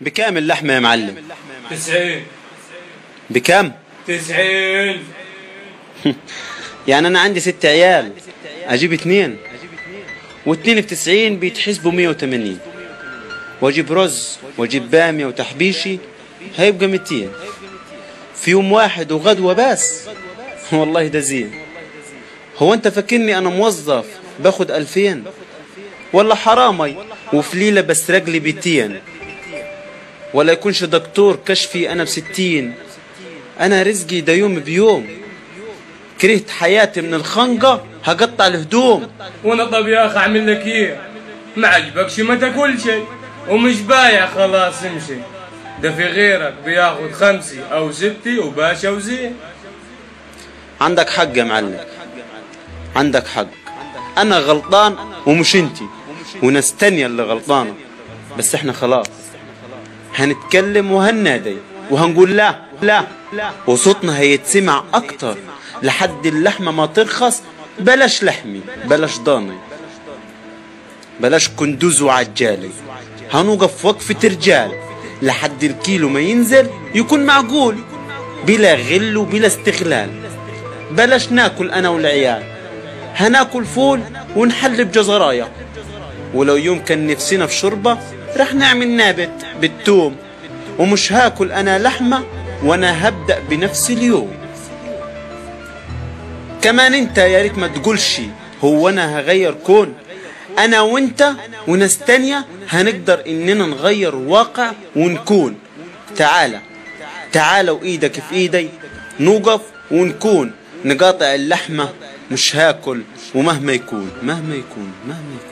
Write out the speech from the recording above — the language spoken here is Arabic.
بكام اللحمة يا معلم؟ 90. بكام؟ 90. يعني أنا عندي 6 عيال أجيب 2 و2 ب90 بيتحسبوا 180، وأجيب رز وأجيب بامية وتحبيشي هيبقى 200 في يوم واحد وغدوة بس. والله ده زين. هو أنت فاكرني أنا موظف باخد 2000 ولا حرامي وفي ليلة بسرق لي 200؟ ولا يكونش دكتور كشفي أنا ب60؟ أنا رزقي ده يوم بيوم. كرهت حياتي من الخنقة هقطع الهدوم. وانا طب يا اخي اعمل لك ايه؟ ما عجبكش ما تاكل شيء، ومش بايع خلاص امشي. ده في غيرك بياخد 5 أو 6 وباشا وزين. عندك حق يا معلم، عندك حق. أنا غلطان ومش انتي، وناس تانية اللي غلطانة. بس احنا خلاص هنتكلم وهننادي وهنقول لا لا، وصوتنا هيتسمع أكتر لحد اللحمة ما ترخص. بلاش لحمي، بلاش ضاني، بلاش كندوز وعجالي. هنوقف وقفة رجال لحد الكيلو ما ينزل يكون معقول، بلا غل وبلا استغلال. بلاش ناكل أنا والعيال، هناكل فول ونحل بجزرايا. ولو يوم كان نفسنا في شربة رح نعمل نابت بالتوم. ومش هاكل أنا لحمة وأنا هبدأ بنفس اليوم. كمان انت يا ريت ما تقولش هو أنا هغير كون. أنا وانت وناس تانية هنقدر إننا نغير واقع ونكون. تعالى تعالى وإيدك في إيدي نوقف ونكون نقاطع اللحمة. مش هاكل ومهما يكون مهما يكون مهما يكون.